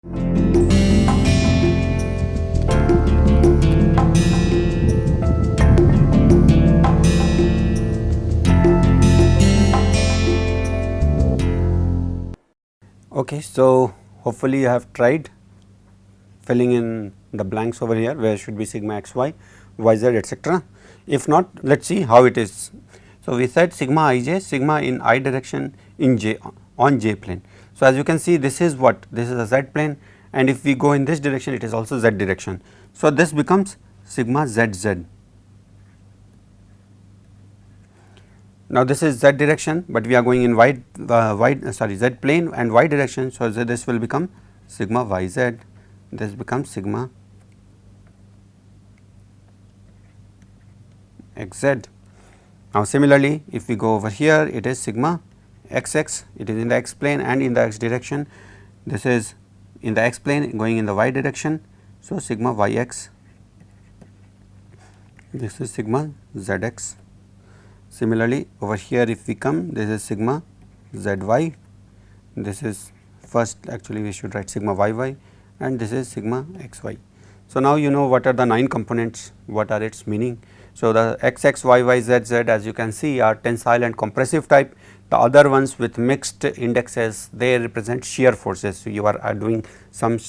Okay, so hopefully you have tried filling in the blanks over here where should be sigma x y, y z, etc. If not, let us see how it is. So, we said sigma I j, sigma in I direction in j on j plane. So, as you can see, this is what, this is a z plane, and if we go in this direction it is also z direction. So, this becomes sigma z z. Now, this is z direction, but we are going in z plane and y direction. So, this will become sigma y z, this becomes sigma x z. Now, similarly, if we go over here, it is sigma x x, it is in the x plane and in the x direction. This is in the x plane going in the y direction. So, sigma y x, this is sigma z x. Similarly, over here if we come, this is sigma z y, this is first actually we should write sigma y y, and this is sigma x y. So, now you know what are the 9 components, what are its meaning. So, the x x, y y, z z, as you can see, are tensile and compressive type. The other ones with mixed indexes, they represent shear forces. So, you are doing some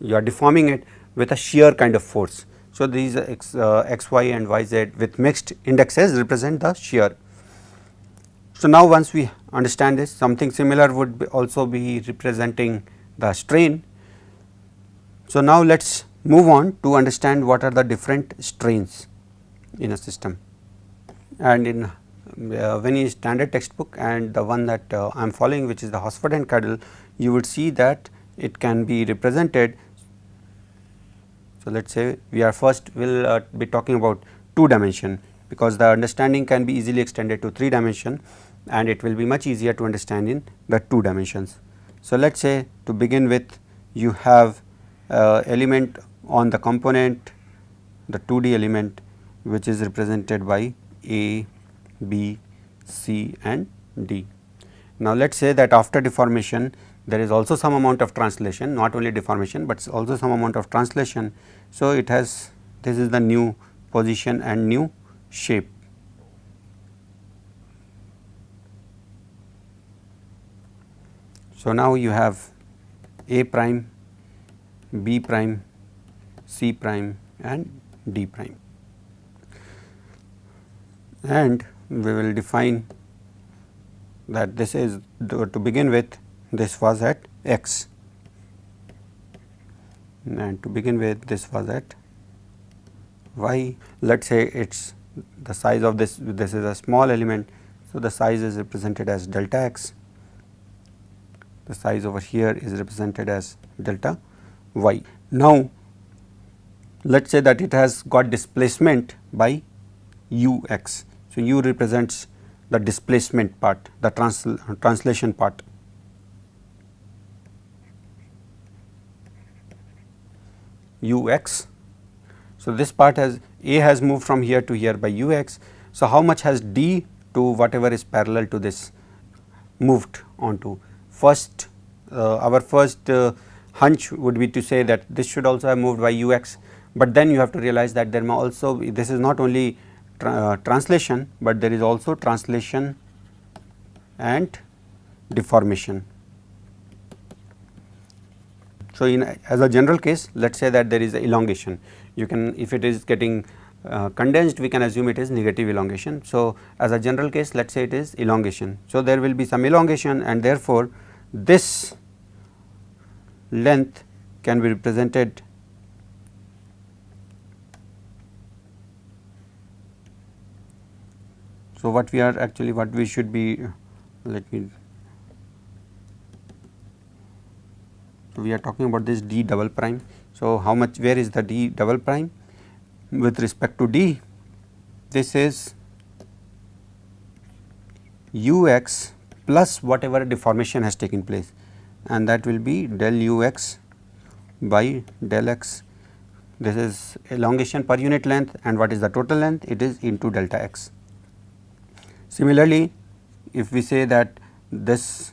you are deforming it with a shear kind of force. So, these x y and y z with mixed indexes represent the shear. So, now once we understand this, something similar would also be representing the strain. So, now let us move on to understand what are the different strains in a system. And in any standard textbook and the one that I am following, which is the Hosford and Cadell, you would see that it can be represented. So, let us say we are first will be talking about 2 dimension, because the understanding can be easily extended to 3 dimension and it will be much easier to understand in the 2 dimensions. So, let us say to begin with, you have element on the component, the 2D element, which is represented by A, B, C and D. Now, let us say that after deformation there is also some amount of translation, not only deformation, but also some amount of translation. So, it has, this is the new position and new shape. So, now you have A prime, B prime, C prime and D prime, and we will define that this is to begin with, this was at x, and to begin with this was at y. Let us say it is the size of this is a small element. So, the size is represented as delta x, the size over here is represented as delta y. Now, let us say that it has got displacement by u x. So, u represents the displacement part, the translation part. U x. So, this part has A has moved from here to here by u x. So, how much has D to whatever is parallel to this moved onto? First, our first hunch would be to say that this should also have moved by u x, but then you have to realize that there may also be, this is not only translation, but there is also translation and deformation. So, in as a general case, let us say that there is a elongation. You can, if it is getting condensed, we can assume it is negative elongation. So, as a general case, let us say it is elongation. So, there will be some elongation, and therefore, this length can be represented So, what we are actually, what we should be, let me, so we are talking about this d double prime. So, how much, where is the d double prime with respect to d? This is u x plus whatever deformation has taken place, and that will be del u x by del x. This is elongation per unit length, and what is the total length? It is into delta x. Similarly, if we say that this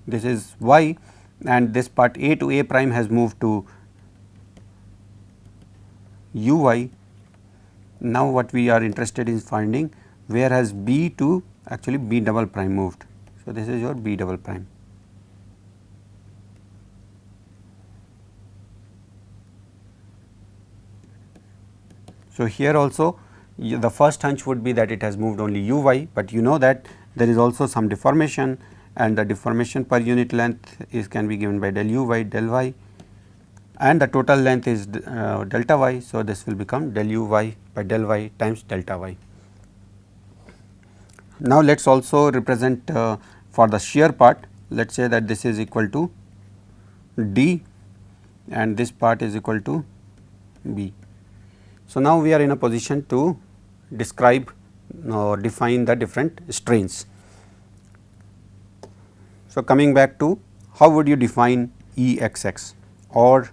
this is y, and this part A to A prime has moved to uy. Now, what we are interested in finding, where has B to actually B double prime moved. So, this is your B double prime. So, here also the first hunch would be that it has moved only uy, but you know that there is also some deformation, and the deformation per unit length is can be given by del uy del y, and the total length is delta y. So, this will become del uy by del y times delta y. Now, let us also represent for the shear part, let us say that this is equal to d and this part is equal to b. So, now we are in a position to describe or define the different strains. So, coming back to how would you define EXX or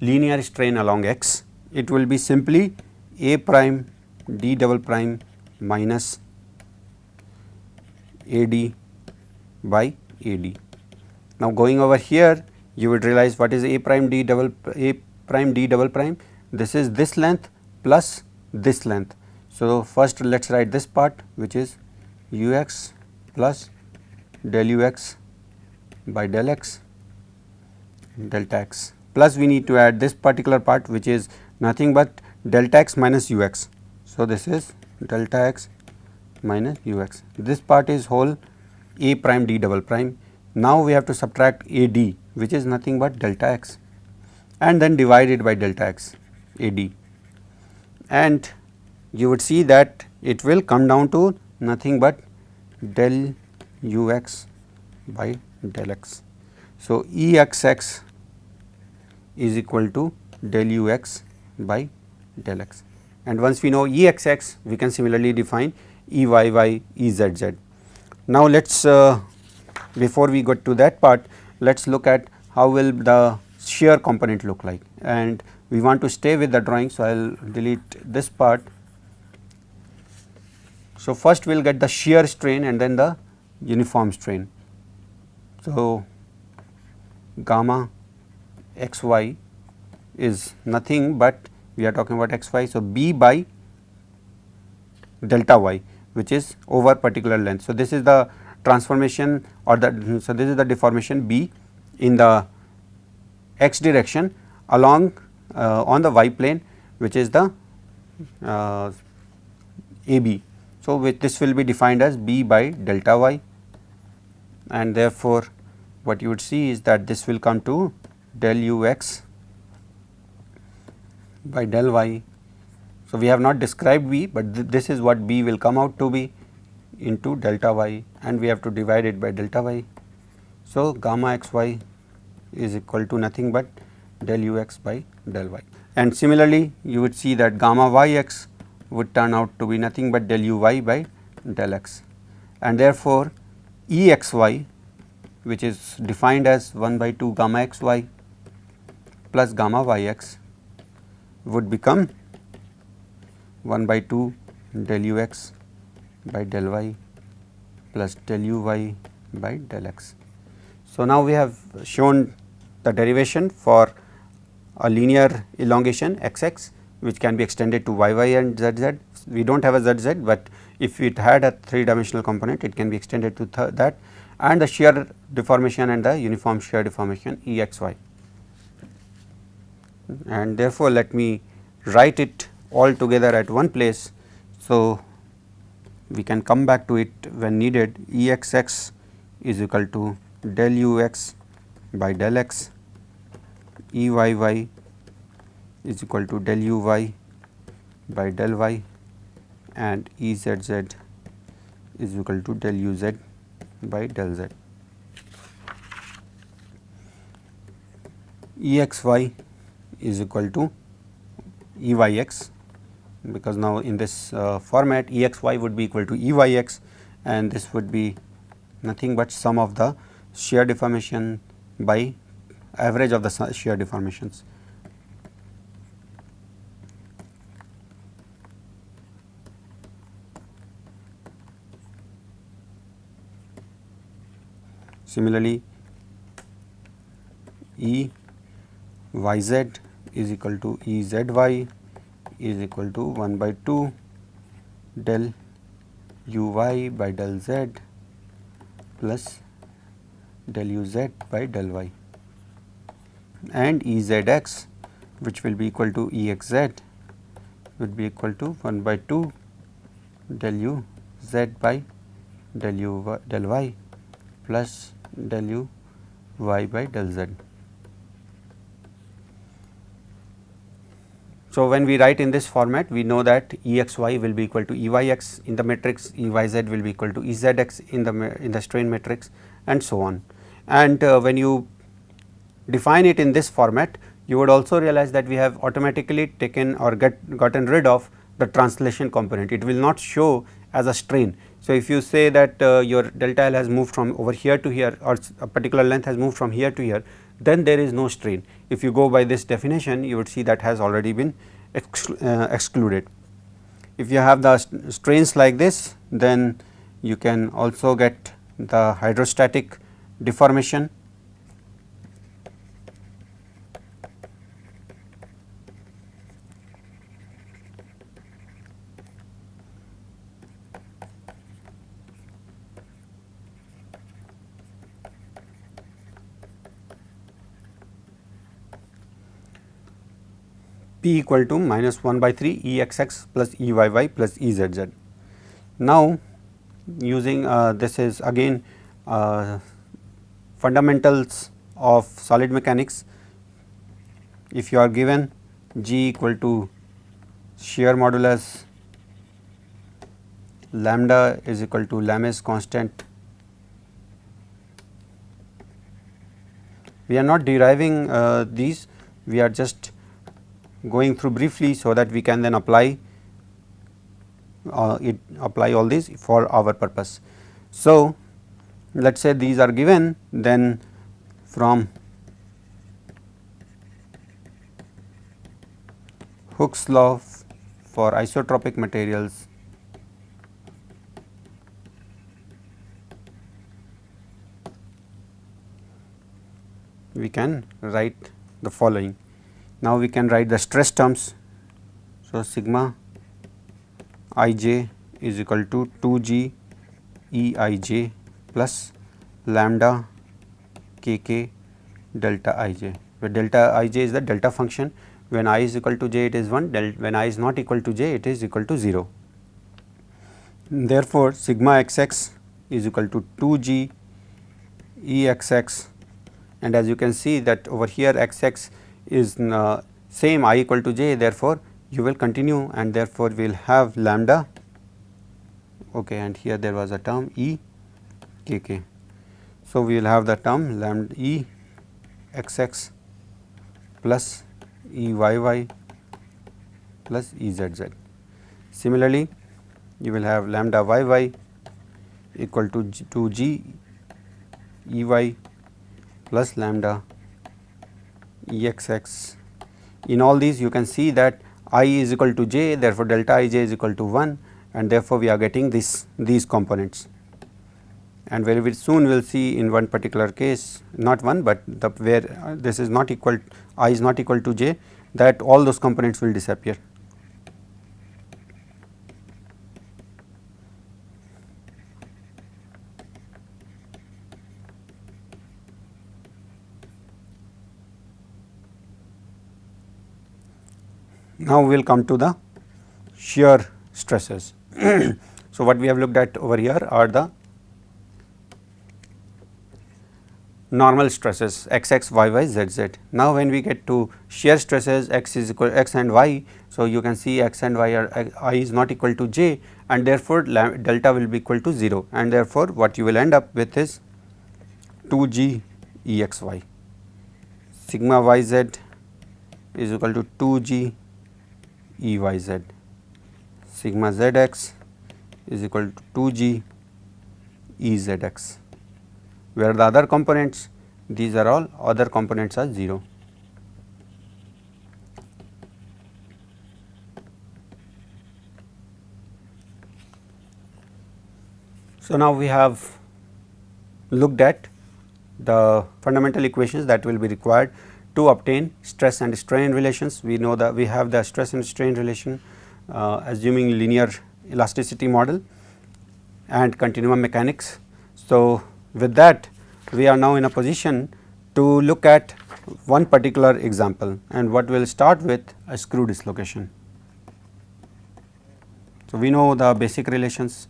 linear strain along x, it will be simply A prime d double prime minus AD by AD. Now, going over here you would realize what is A prime d double prime, this is this length plus this length. So, first let us write this part which is ux plus del ux by del x delta x, plus we need to add this particular part which is nothing but delta x minus ux. So, this is delta x minus ux, this part is whole A prime d double prime. Now, we have to subtract AD which is nothing but delta x and then divide it by delta x AD, and you would see that it will come down to nothing but del ux by del x. So, EXX is equal to del ux by del x, and once we know EXX we can similarly define EYY EZZ. Now, let us before we go to that part, let us look at how will the shear component look like, and we want to stay with the drawing. So, I will delete this part. So, first we will get the shear strain and then the uniform strain. So, gamma xy is nothing but we are talking about xy. So, b by delta y which is over particular length. So, this is the transformation or the, so this is the deformation b in the x direction along on the y plane which is the AB. So, with this will be defined as b by delta y, and therefore, what you would see is that this will come to del ux by del y. So, we have not described b, but this is what b will come out to be into delta y, and we have to divide it by delta y. So, gamma xy is equal to nothing but del ux by del y, and similarly you would see that gamma yx would turn out to be nothing but del uy by del x, and therefore, Exy which is defined as 1 by 2 gamma xy plus gamma yx would become 1 by 2 del ux by del y plus del uy by del x. So, now we have shown the derivation for a linear elongation xx which can be extended to yy and zz. We do not have a zz, but if it had a 3-dimensional component it can be extended to that, and the shear deformation and the uniform shear deformation Exy. And therefore, let me write it all together at one place. So, we can come back to it when needed. Exx is equal to del ux by del x, Eyy is equal to del uy by del y, and Ezz is equal to del uz by del z. Exy is equal to Eyx, because now in this format Exy would be equal to Eyx, and this would be nothing but sum of the shear deformation by average of the shear deformations. Similarly, E yz is equal to E zy is equal to 1 by 2 del uy by del z plus del uz by del y, and Ezx, which will be equal to Exz, would be equal to 1 by 2 del u z by del u del y plus del u y by del z. So, when we write in this format, we know that Exy will be equal to Eyx in the matrix, Eyz will be equal to Ezx in the strain matrix, and so on. And when you define it in this format, you would also realize that we have automatically taken or gotten rid of the translation component. It will not show as a strain. So, if you say that your delta L has moved from over here to here, or a particular length has moved from here to here, then there is no strain. If you go by this definition, you would see that has already been excluded. If you have the strains like this, then you can also get the hydrostatic deformation. P equal to minus 1 by 3 Exx plus Eyy plus Ezz. Now, using this is again fundamentals of solid mechanics. If you are given G equal to shear modulus lambda is equal to Lames constant, we are not deriving these, we are just going through briefly so that we can then apply all these for our purpose. So, let us say these are given, then from Hooke's law for isotropic materials, we can write the following. Now, we can write the stress terms. So, sigma ij is equal to 2g Eij plus lambda kk delta ij, where delta ij is the delta function. When I is equal to j, it is 1, when I is not equal to j, it is equal to 0. Therefore, sigma xx is equal to 2g Exx, and as you can see that over here xx is same I equal to j, therefore, you will continue, and therefore, we will have lambda, okay, and here there was a term E kk. So, we will have the term lambda E xx plus Eyy plus Ezz. Similarly, you will have lambda yy equal to 2g Ey plus lambda Exx. In all these, you can see that I is equal to j, therefore, delta ij is equal to 1, and therefore, we are getting these components. And very soon we will see in one particular case, not one, but where this is not equal, I is not equal to j, that all those components will disappear. Now, we will come to the shear stresses. So, what we have looked at over here are the normal stresses xx, yy, zz. Now, when we get to shear stresses x is equal x and y, so you can see x and y are I is not equal to j, and therefore, delta will be equal to 0, and therefore, what you will end up with is 2g Exy, sigma yz is equal to 2g Eyz, sigma zx is equal to 2g Ezx, where the other components, these are all other components are 0. So, now we have looked at the fundamental equations that will be required to obtain stress and strain relations. We know that we have the stress and strain relation assuming linear elasticity model and continuum mechanics. So, with that we are now in a position to look at one particular example, and what we will start with a screw dislocation. So, we know the basic relations.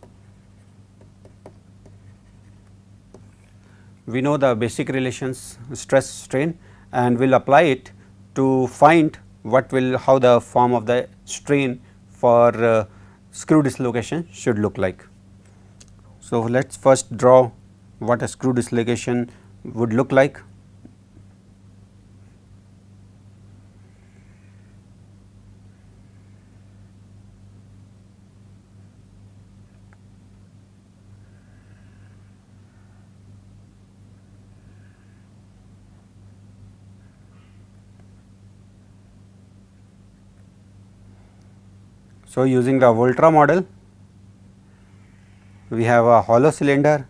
We know the basic relations stress strain, and we will apply it to find how the form of the strain for screw dislocation should look like. So, let us first draw what a screw dislocation would look like. So, using the Volta model, we have a hollow cylinder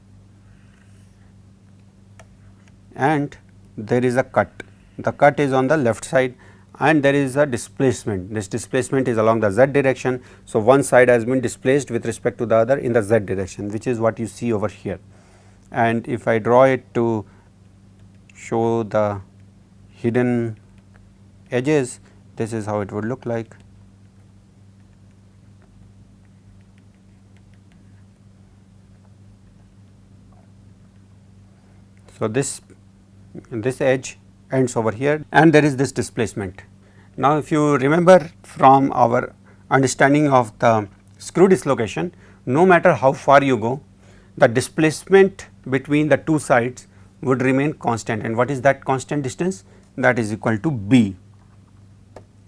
and there is a cut. The cut is on the left side and there is a displacement. This displacement is along the z direction. So, one side has been displaced with respect to the other in the z direction, which is what you see over here. And if I draw it to show the hidden edges, this is how it would look like. So, this edge ends over here and there is this displacement. Now, if you remember from our understanding of the screw dislocation, no matter how far you go, the displacement between the two sides would remain constant, and what is that constant distance? That is equal to B.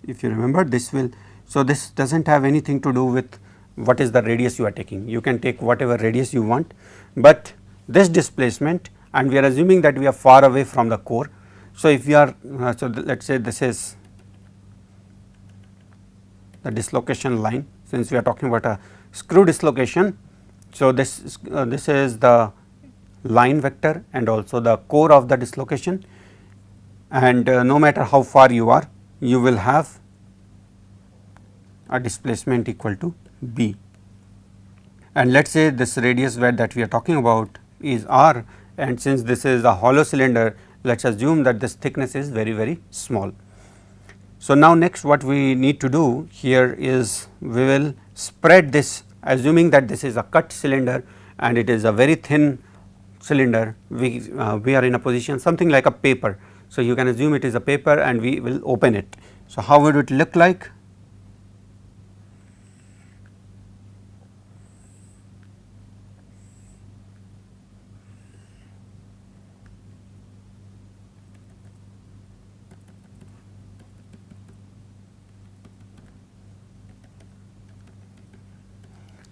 If you remember, this will, so this does not have anything to do with what is the radius you are taking. You can take whatever radius you want, but this displacement, and we are assuming that we are far away from the core. So, if we are so let us say this is the dislocation line, since we are talking about a screw dislocation. So, this is the line vector and also the core of the dislocation, and no matter how far you are, you will have a displacement equal to B. And let us say this radius that we are talking about is R, and since this is a hollow cylinder, let us assume that this thickness is very, very small. So, now next what we need to do here is we will spread this, assuming that this is a cut cylinder and it is a very thin cylinder, we are in a position something like a paper. So, you can assume it is a paper and we will open it. So, how would it look like?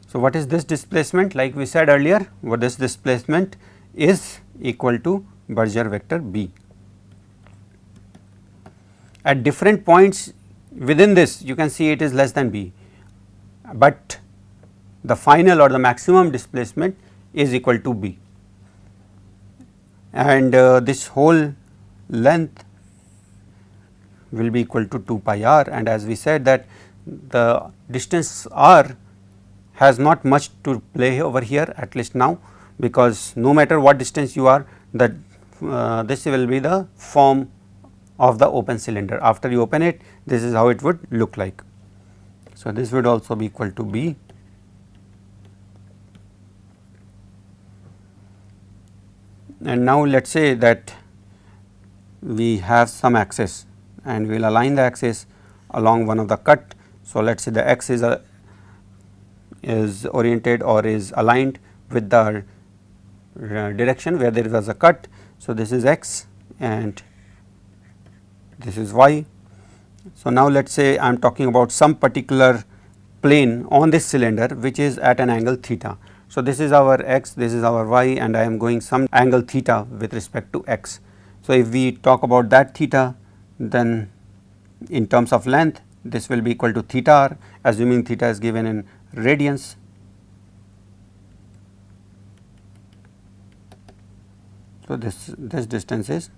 So, what is this displacement? Like we said earlier, what this displacement is equal to Berger vector B. At different points within this, you can see it is less than B, but the final or the maximum displacement is equal to B, and this whole length will be equal to 2 pi r, and as we said that the distance r has not much to play over here, at least now, because no matter what distance you are, that this will be the form of the open cylinder. After you open it, this is how it would look like. So, this would also be equal to B. And now let us say that we have some axis and we will align the axis along one of the cut. So, let us say the x is oriented or is aligned with the direction where there was a cut. So, this is x and this is y. So, now let us say I am talking about some particular plane on this cylinder which is at an angle theta. So, this is our x, this is our y, and I am going some angle theta with respect to x. So, if we talk about that theta, then in terms of length this will be equal to theta r, assuming theta is given in radians. So, this distance is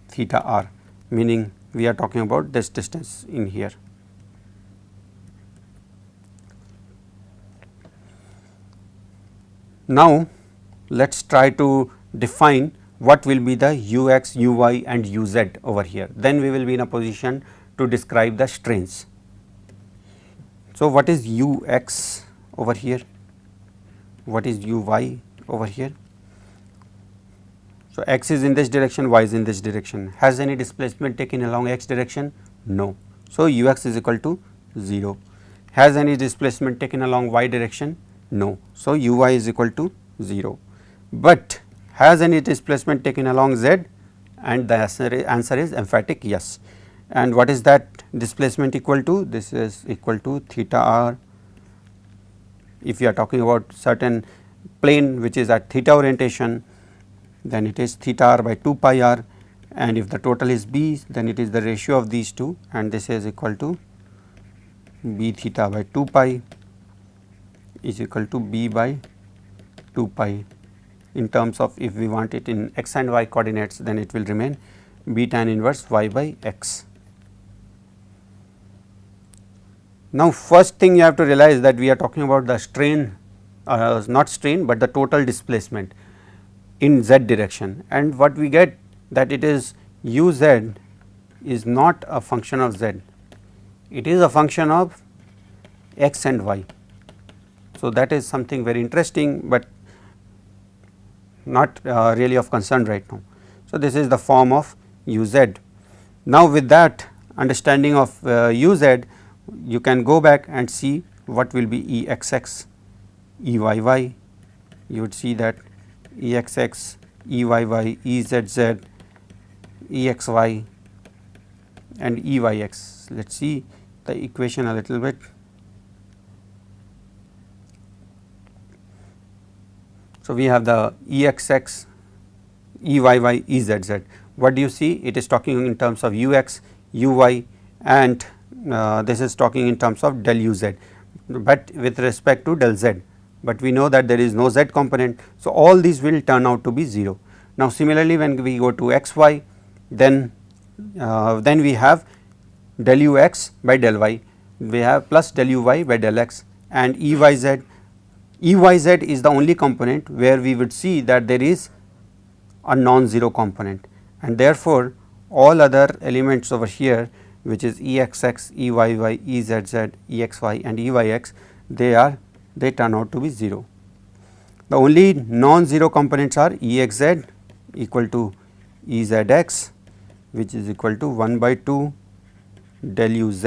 theta r, meaning we are talking about this distance in here. Now, let us try to define what will be the ux, uy and uz over here, then we will be in a position to describe the strains. So, what is ux over here? What is uy over here? So, x is in this direction, y is in this direction. Has any displacement taken along x direction? No. So, ux is equal to 0. Has any displacement taken along y direction? No. So, uy is equal to 0. But has any displacement taken along z? And the answer is emphatic yes. And what is that displacement equal to? This is equal to theta r. If you are talking about certain plane which is at theta orientation, then it is theta r by 2 pi r, and if the total is b, then it is the ratio of these two, and this is equal to b theta by 2 pi is equal to b by 2 pi. In terms of, if we want it in x and y coordinates, then it will remain b tan inverse y by x. Now, first thing you have to realize that we are talking about the strain, not strain, but the total displacement in z direction, and what we get that it is uz is not a function of z, it is a function of x and y. So, that is something very interesting, but not really of concern right now. So, this is the form of uz. Now, with that understanding of uz, you can go back and see what will be Exx, Eyy. You would see that Exx, Eyy, Ezz, Exy and Eyx. Let us see the equation a little bit. So, we have the Exx, Eyy, Ezz. What do you see? It is talking in terms of ux, uy, and this is talking in terms of del uz, but with respect to del z, but we know that there is no z component. So, all these will turn out to be 0. Now, similarly, when we go to xy, then we have del ux by del y, we have plus del uy by del x, and Eyz. Eyz is the only component where we would see that there is a non-zero component, and therefore, all other elements over here, which is Exx, Eyy, Ezz, Exy and Eyx, they turn out to be 0. The only non-zero components are Exz equal to Ezx, which is equal to 1 by 2 del uz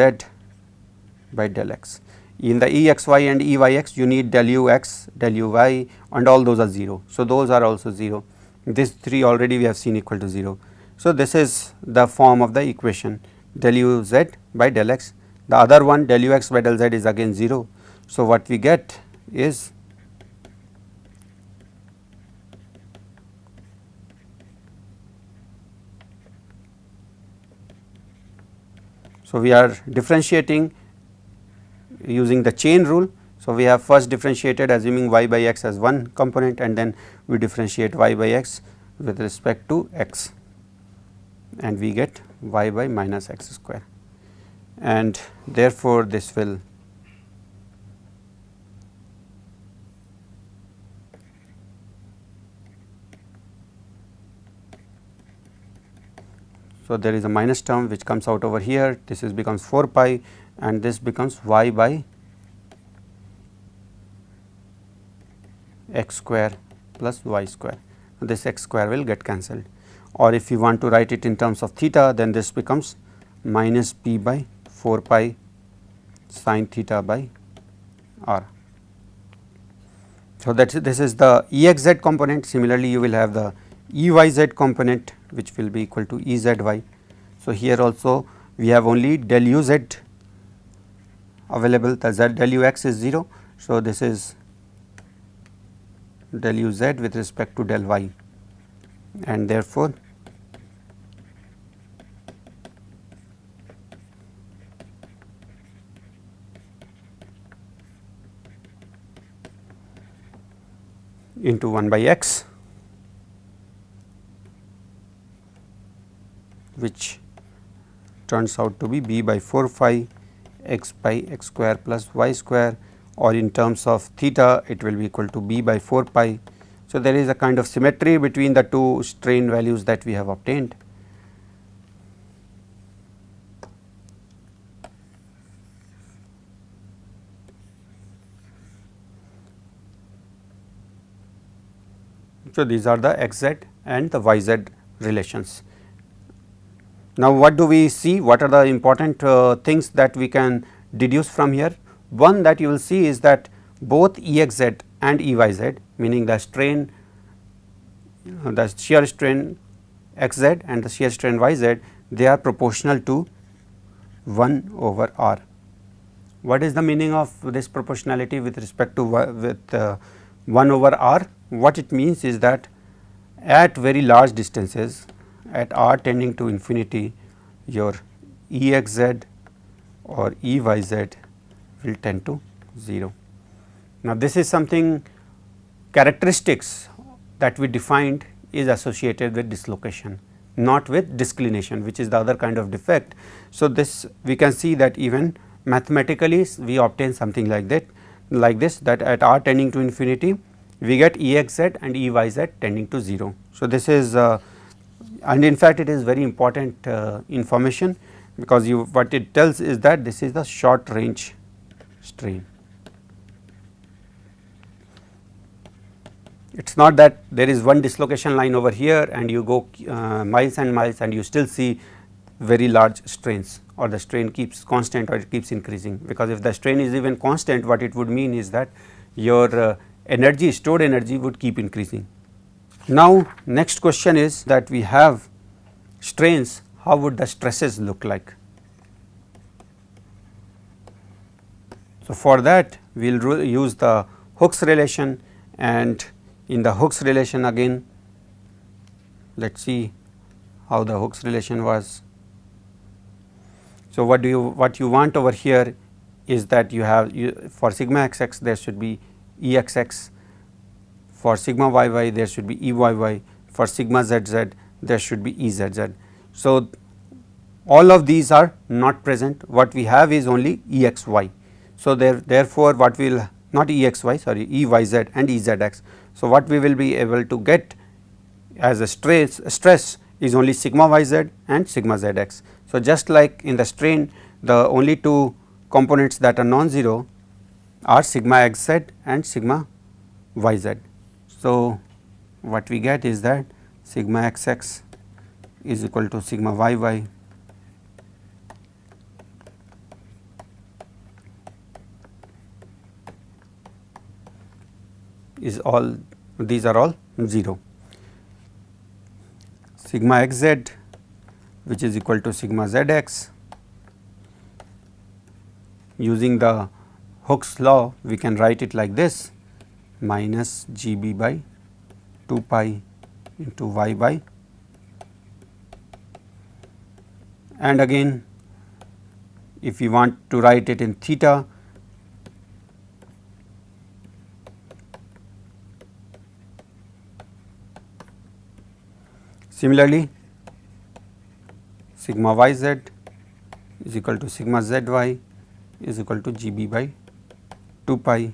by del x. In the Exy and Eyx, you need del ux, del uy, and all those are 0. So, those are also 0. These 3 already we have seen equal to 0. So, this is the form of the equation del uz by del x. The other one del ux by del z is again 0. So, what we get is we are differentiating using the chain rule. So, we have first differentiated assuming y by x as one component, and then we differentiate y by x with respect to x, and we get y by minus x square, and therefore, this will so there is a minus term which comes out over here. This is becomes 4 pi, and this becomes y by x square plus y square. This x square will get cancelled, or if you want to write it in terms of theta, then this becomes minus p by 4 pi sin theta by r. So, this is the Exz component. Similarly, you will have the Eyz component, which will be equal to Ezi. So, here also we have only del uz available, the z del ux is 0. So, this is del uz with respect to del y, and therefore, into 1 by x which turns out to be b by 4 phi x pi x square plus y square, or in terms of theta it will be equal to b by 4 pi. So, there is a kind of symmetry between the two strain values that we have obtained. So, these are the xz and the yz relations. Now, what do we see? What are the important things that we can deduce from here? One that you will see is that both Exz and Eyz, meaning the strain, the shear strain Xz and the shear strain Yz, they are proportional to 1 over r. What is the meaning of this proportionality with respect to 1 over r? What it means is that at very large distances, at r tending to infinity, your Exz or Eyz will tend to 0. Now, this is something characteristics that we defined is associated with dislocation, not with disclination, which is the other kind of defect. So, this we can see that even mathematically we obtain something like this that at r tending to infinity we get Exz and Eyz tending to 0. So, this is and in fact, it is very important information, because what it tells is that this is the short range strain. It is not that there is one dislocation line over here and you go miles and miles and you still see very large strains, or the strain keeps constant or it keeps increasing, because if the strain is even constant, what it would mean is that your energy, stored energy, would keep increasing. Now, next question is that we have strains, how would the stresses look like? So, for that we will use the Hooke's relation, and in the Hooke's relation again let us see how the Hooke's relation was. So, what you want over here is that you have for sigma xx there should be Exx, for sigma yy there should be Eyy, for sigma zz there should be Ezz. So, all of these are not present, what we have is only Exy. So, therefore, what we will not Exy, sorry, Eyz and Ezx. So, what we will be able to get as a stress is only sigma yz and sigma zx. So, just like in the strain, the only two components that are non-zero are sigma xz and sigma yz. So, what we get is that sigma xx is equal to sigma yy is all, these are all 0. Sigma xz, which is equal to sigma zx, using the Hooke's law we can write it like this, minus Gb by 2 pi into y by, and again if you want to write it in theta, similarly sigma yz is equal to sigma zy is equal to Gb by 2 pi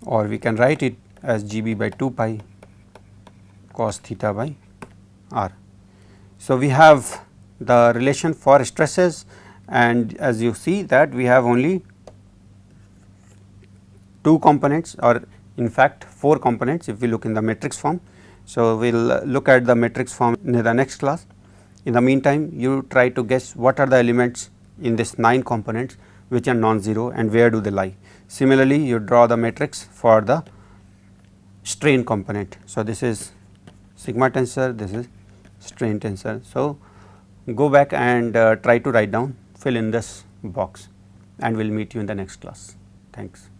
or we can write it as Gb by 2 pi cos theta by r. So, we have the relation for stresses, and as you see that we have only 2 components, or in fact 4 components if we look in the matrix form. So, we will look at the matrix form in the next class. In the meantime, you try to guess what are the elements in this 9 components which are non-zero and where do they lie. Similarly, you draw the matrix for the strain component. So, this is sigma tensor, this is strain tensor. So, go back and try to write down, fill in this box, and we will meet you in the next class. Thanks.